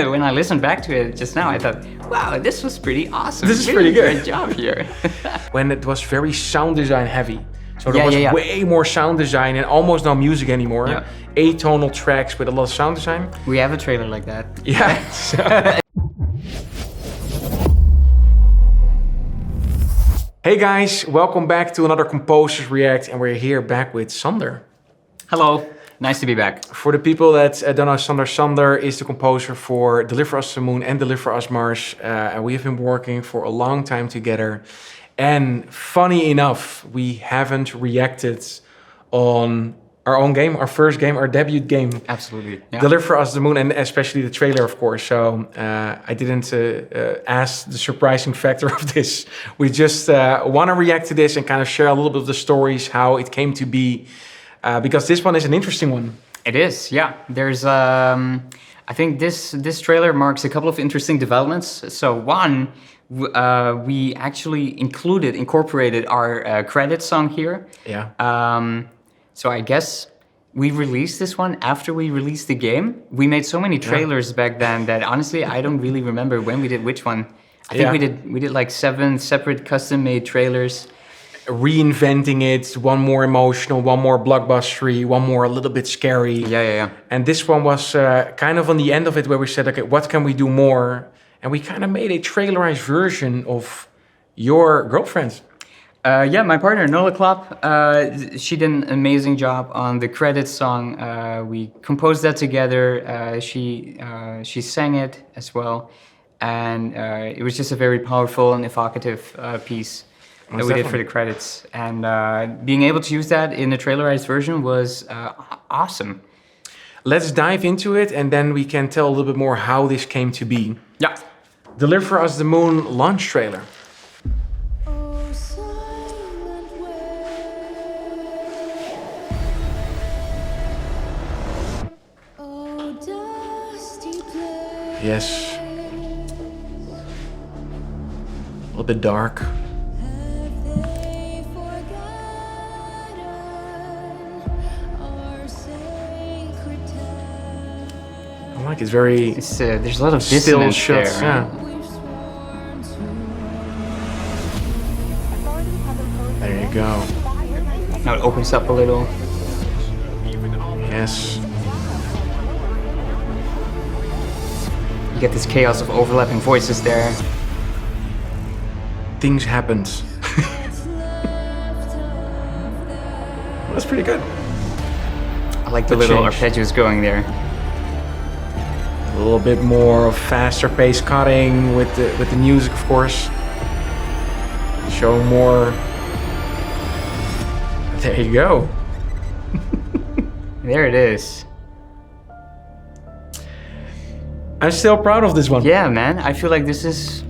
when I listened back to it just now, I thought, wow, this was pretty awesome. This is Really pretty good. Great job here. When it was very sound design heavy. So there Yeah, was yeah, yeah. way more sound design and almost no music anymore. Yeah. Atonal tracks with a lot of sound design. We have a trailer like that. Yeah. So. Hey guys, welcome back to another Composers React, and we're here back with Sander. Hello, nice to be back. For the people that don't know Sander is the composer for Deliver Us the Moon and Deliver Us Mars. And we have been working for a long time together. And funny enough, we haven't reacted on our own game, our first game, our debut game. Absolutely. Yeah. Deliver Us the Moon, and especially the trailer, of course. So I didn't ask the surprising factor of this. We just want to react to this and kind of share a little bit of the stories, how it came to be. Because this one is an interesting one. It is, yeah. There's, I think this trailer marks a couple of interesting developments. So one, we actually incorporated our credit song here. Yeah. So I guess we released this one after we released the game. We made so many trailers back then that honestly I don't really remember when we did which one. I think we did like 7 separate custom-made trailers. Reinventing it, one more emotional, one more blockbustery, one more a little bit scary. Yeah. And this one was kind of on the end of it where we said, okay, what can we do more? And we kind of made a trailerized version of Your Girlfriend. Yeah, my partner Nola Klopp, she did an amazing job on the credits song. We composed that together. She sang it as well, and it was just a very powerful and evocative piece that we did for the credits. And being able to use that in the trailerized version was awesome. Let's dive into it, and then we can tell a little bit more how this came to be. Yeah. Deliver Us the Moon launch trailer. Yes. A little bit dark. I like it's very there's a lot of still dissonance shots. there. Yeah. There you go. Now it opens up a little. Yes. You get this chaos of overlapping voices there. Things happened. That's pretty good. I like the The little change. arpeggios going there. A little bit more of faster pace cutting with the music, of course. Showing more. There you go. There it is. I'm still proud of this one. Yeah, man. I feel like this is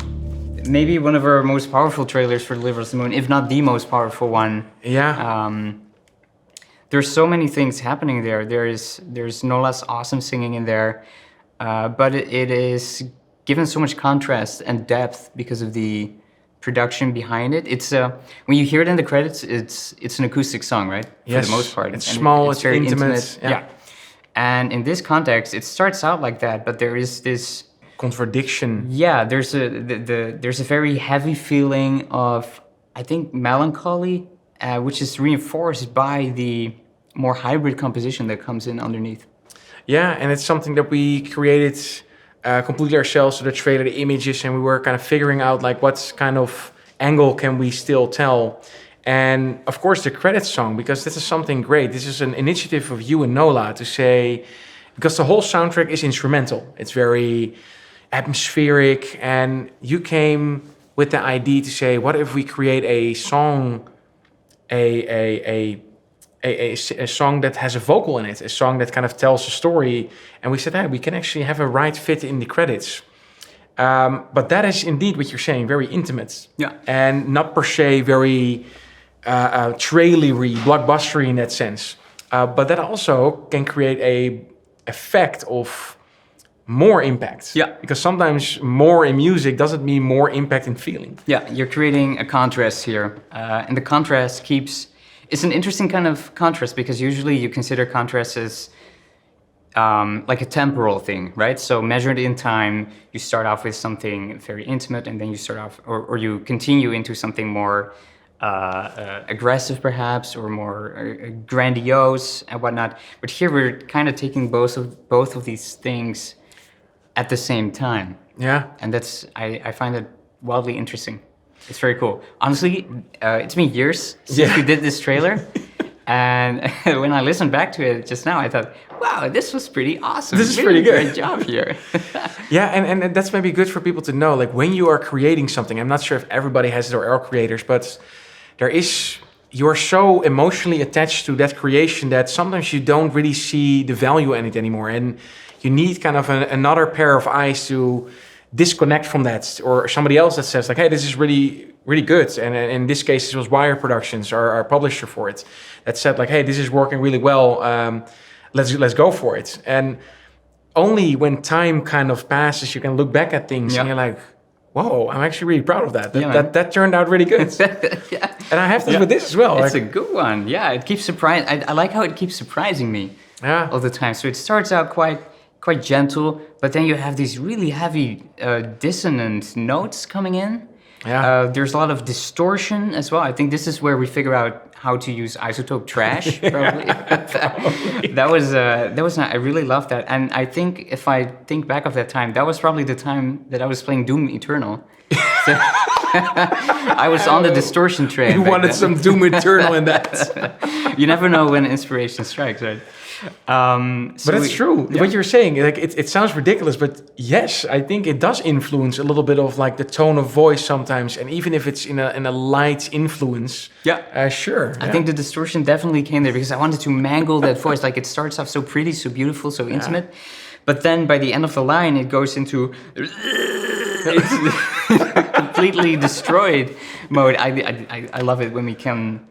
maybe one of our most powerful trailers for Deliver Us the Moon, if not the most powerful one. Yeah. There's so many things happening there. There's no less awesome singing in there, but it is given so much contrast and depth because of the production behind it. It's when you hear it in the credits, it's an acoustic song, right? Yes. For the most part. It's And small. It's very intimate. Yeah. And in this context, it starts out like that, but there is this Contradiction. yeah. There's a very heavy feeling of, I think, melancholy, which is reinforced by the more hybrid composition that comes in underneath. Yeah, and it's something that we created completely ourselves. So the trailer, the images, and we were kind of figuring out like what kind of angle can we still tell. And of course the credits song, because this is something great. This is an initiative of you and Nola to say, because the whole soundtrack is instrumental. It's very atmospheric, and you came with the idea to say, what if we create a song, a song that has a vocal in it, a song that kind of tells a story. And we said, hey, we can actually have a right fit in the credits. But that is indeed what you're saying, very intimate. Yeah. And not per se very trailery, blockbustery in that sense. But that also can create a effect of more impact. Yeah. Because sometimes more in music doesn't mean more impact in feeling. Yeah, you're creating a contrast here. And the contrast it's an interesting kind of contrast, because usually you consider contrast as like a temporal thing, right? So measured in time, you start off with something very intimate, and then you start off, or you continue into something more aggressive, perhaps, or more grandiose and whatnot. But here we're kind of taking both of these things at the same time. Yeah. And I find it wildly interesting. It's very cool. Honestly, it's been years since we did this trailer. And when I listened back to it just now, I thought, wow, this was pretty awesome. This is pretty good. Great job here. Yeah, and that's maybe good for people to know. Like when you are creating something, I'm not sure if everybody has it or are creators, but you're so emotionally attached to that creation that sometimes you don't really see the value in it anymore. And you need kind of another pair of eyes to disconnect from that, or somebody else that says like, hey, this is really, really good. And in this case, it was Wire Productions, our publisher for it, that said like, hey, this is working really well. Let's go for it. And only when time kind of passes, you can look back at things and you're like, whoa, I'm actually really proud of that. That turned out really good. And I have this with this as well. It's a good one. Yeah, it keeps surprising. I like how it keeps surprising me all the time. So it starts out quite gentle, but then you have these really heavy dissonant notes coming in. There's a lot of distortion as well. I think this is where we figure out how to use isotope trash. Probably that was I really loved that, and I think if I think back of that time, that was probably the time that I was playing Doom Eternal. So I was on the distortion train. You wanted some Doom Eternal in that. You never know when inspiration strikes, right? But it's true. What you're saying, like it sounds ridiculous, but yes, I think it does influence a little bit of like the tone of voice sometimes, and even if it's in a light influence. Sure. I think the distortion definitely came there because I wanted to mangle that voice. Like it starts off so pretty, so beautiful, so intimate, but then by the end of the line, it goes into completely destroyed mode. I love it when we can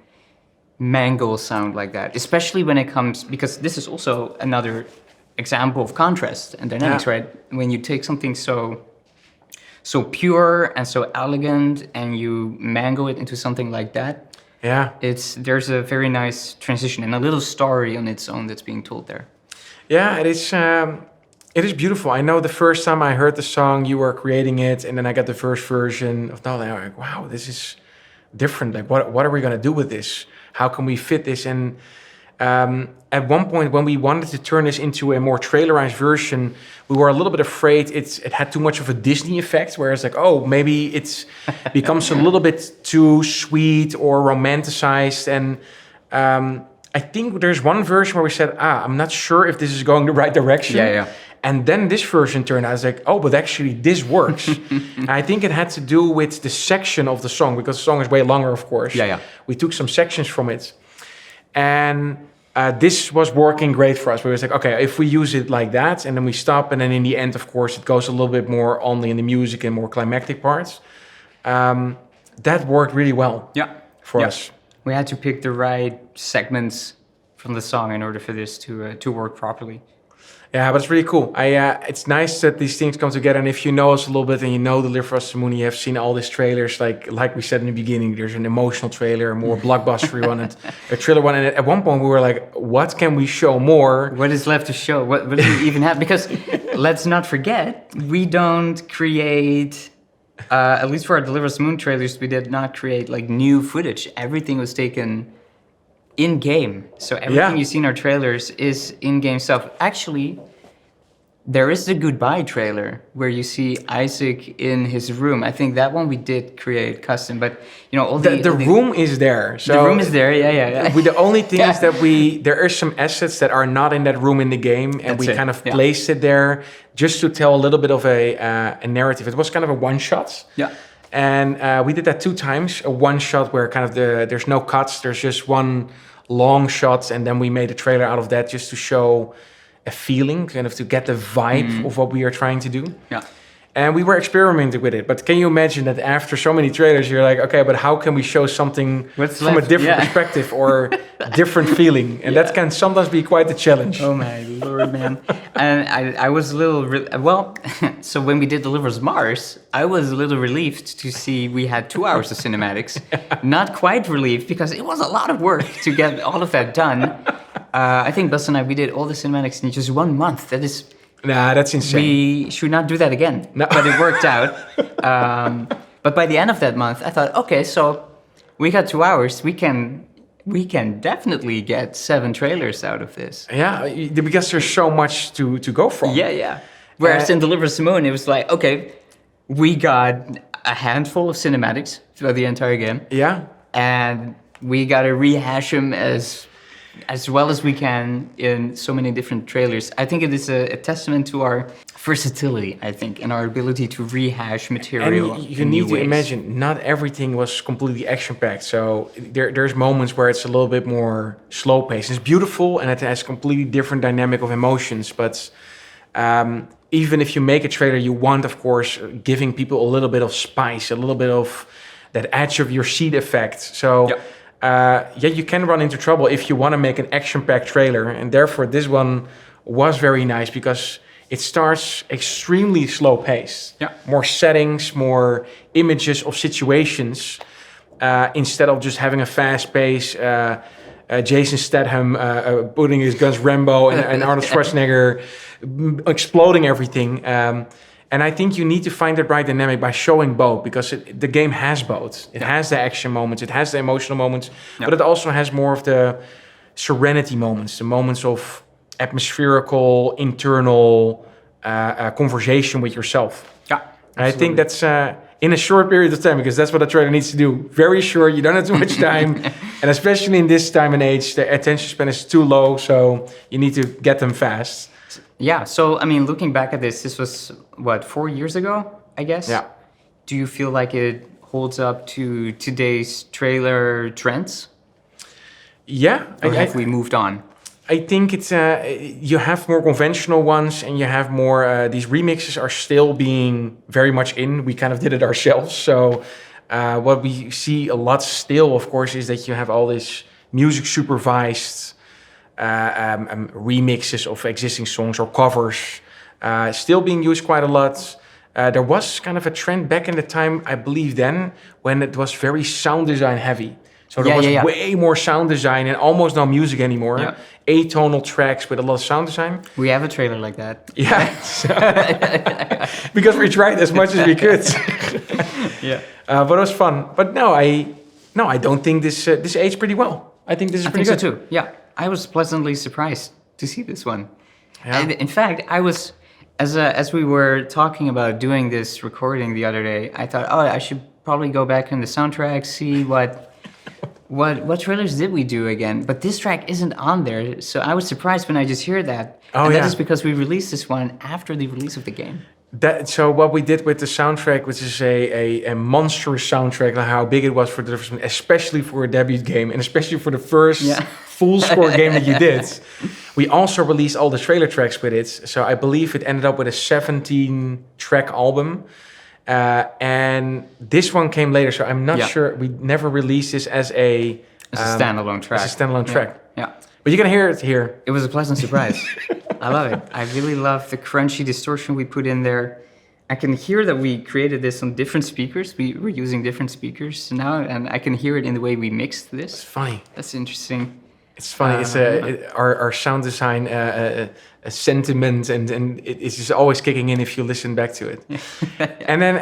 mangle sound like that, especially when it comes, because this is also another example of contrast and dynamics, right? When you take something so pure and so elegant and you mangle it into something like that, there's a very nice transition and a little story on its own that's being told there. Yeah, it is beautiful. I know the first time I heard the song, you were creating it, and then I got the first version of now. I'm like, wow, this is different. Like, what are we gonna do with this? How can we fit this? And at one point, when we wanted to turn this into a more trailerized version, we were a little bit afraid it had too much of a Disney effect, where it's like, oh, maybe it becomes a little bit too sweet or romanticized. And I think there's one version where we said, I'm not sure if this is going the right direction. And then this version turned out, I was like, oh, but actually this works. I think it had to do with the section of the song, because the song is way longer, of course. We took some sections from it. And this was working great for us. We was like, okay, if we use it like that, and then we stop, and then in the end, of course, it goes a little bit more only in the music and more climactic parts. That worked really well for us. We had to pick the right segments from the song in order for this to work properly. Yeah, but it's really cool. It's nice that these things come together. And if you know us a little bit and you know Deliver Us the Moon, you have seen all these trailers. Like we said in the beginning, there's an emotional trailer, a more blockbustery one, and a thriller one. And at one point we were like, what can we show more? What is left to show? What do we even have? Because let's not forget, we don't create, at least for our Deliver Us the Moon trailers, we did not create like new footage. Everything was taken in-game. So everything you see in our trailers is in-game stuff. Actually, there is the goodbye trailer where you see Isaac in his room. I think that one we did create custom, but you know, all the room is there. So the room is there, yeah. The only thing is that there are some assets that are not in that room in the game, and we kind of placed it there just to tell a little bit of a narrative. It was kind of a one-shot. And we did that 2 times. A one shot where kind of there's no cuts, there's just one long shot, and then we made a trailer out of that just to show a feeling, kind of to get the vibe of what we are trying to do. And we were experimenting with it. But can you imagine that after so many trailers, you're like, okay, but how can we show something from a different perspective or different feeling? And that can sometimes be quite a challenge. Oh my Lord, man. And I was a little, so when we did Delivers Mars, I was a little relieved to see we had 2 hours of cinematics. Not quite relieved, because it was a lot of work to get all of that done. I think Bus and I, we did all the cinematics in just 1 month. That is, Nah, that's insane. we should not do that again. No. But it worked out. But by the end of that month, I thought, okay, so we got 2 hours. We can definitely get 7 trailers out of this. Yeah, because there's so much to go from. Yeah. Whereas in Deliver Us the Moon, it was like, okay, we got a handful of cinematics throughout the entire game. Yeah. And we got to rehash them as well as we can in so many different trailers. I think it is a testament to our versatility, I think, and our ability to rehash material. And you in need new to ways. imagine, not everything was completely action-packed. So there's moments where it's a little bit more slow-paced. It's beautiful, and it has completely different dynamic of emotions. But even if you make a trailer, you want, of course, giving people a little bit of spice, a little bit of that edge of your seat effect. So... you can run into trouble if you want to make an action-packed trailer, and therefore this one was very nice because it starts extremely slow-paced. Yeah. More settings, more images of situations, instead of just having a fast pace. Jason Statham putting his guns Rambo and Arnold Schwarzenegger exploding everything. And I think you need to find the right dynamic by showing both, because the game has both. It has the action moments, it has the emotional moments, but it also has more of the serenity moments, the moments of atmospherical, internal conversation with yourself. Yeah, And I think that's in a short period of time, because that's what a trailer needs to do. Very short, you don't have too much time. And especially in this time and age, the attention span is too low, so you need to get them fast. Yeah, so, I mean, looking back at this was, what, 4 years ago, I guess? Yeah. Do you feel like it holds up to today's trailer trends? Yeah. Or have we moved on? I think it's you have more conventional ones, and you have more. These remixes are still being very much in. We kind of did it ourselves. So what we see a lot still, of course, is that you have all this music supervised remixes of existing songs or covers, still being used quite a lot. There was kind of a trend back in the time, I believe then, when it was very sound design heavy. So there was way more sound design and almost no music anymore. Yeah. Atonal tracks with a lot of sound design. We have a trailer like that. Yeah, because we tried as much as we could. Yeah, but it was fun. But no, I don't think this aged pretty well. I think this is pretty good so too. Yeah, I was pleasantly surprised to see this one. Yeah. And in fact, I was, as we were talking about doing this recording the other day, I thought, oh, I should probably go back in the soundtrack, see what trailers did we do again. But this track isn't on there, so I was surprised when I just heard that. Oh, and yeah. that is because we released this one after the release of the game. So what we did with the soundtrack, which is a monstrous soundtrack, like how big it was for the, especially for a debut game, and especially for the first full score game that you did. We also released all the trailer tracks with it. So I believe it ended up with a 17-track album. And this one came later, so I'm not sure. We never released this as a standalone track. As a standalone track. Yeah. But you're gonna hear it here. It was a pleasant surprise. I love it. I really love the crunchy distortion we put in there. I can hear that we created this on different speakers. We were using different speakers now, and I can hear it in the way we mixed this. It's funny. That's interesting. It's funny. It's our sound design sentiment, and it's just always kicking in if you listen back to it. And then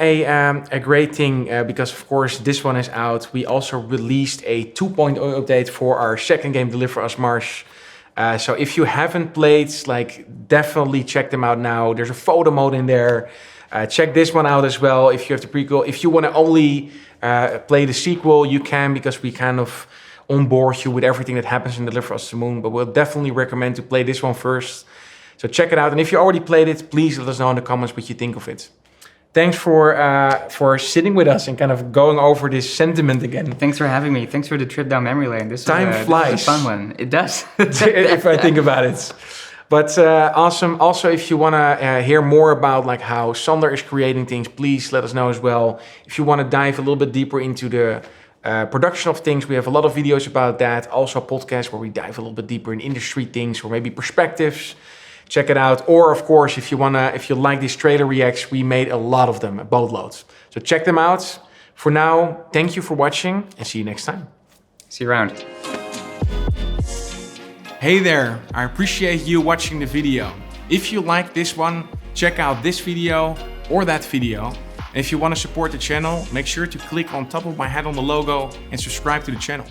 a great thing, because of course this one is out, we also released a 2.0 update for our second game, Deliver Us Mars. So if you haven't played, definitely check them out now. There's a photo mode in there. Check this one out as well if you have the prequel. If you want to only play the sequel, you can, because we kind of onboard you with everything that happens in Deliver Us the Moon. But we'll definitely recommend to play this one first. So check it out. And if you already played it, please let us know in the comments what you think of it. Thanks for sitting with us and kind of going over this sentiment again. Thanks for having me. Thanks for the trip down memory lane. Time flies. This is a fun one. It does. If I think about it. But awesome. Also, if you want to hear more about how Sander is creating things, please let us know as well. If you want to dive a little bit deeper into the production of things, we have a lot of videos about that. Also a podcast where we dive a little bit deeper in industry things or maybe perspectives. Check it out. Or of course, if you like these trailer reacts, we made a lot of them, boatloads. So check them out. For now, thank you for watching and see you next time. See you around. Hey there, I appreciate you watching the video. If you like this one, check out this video or that video. And if you want to support the channel, make sure to click on top of my head on the logo and subscribe to the channel.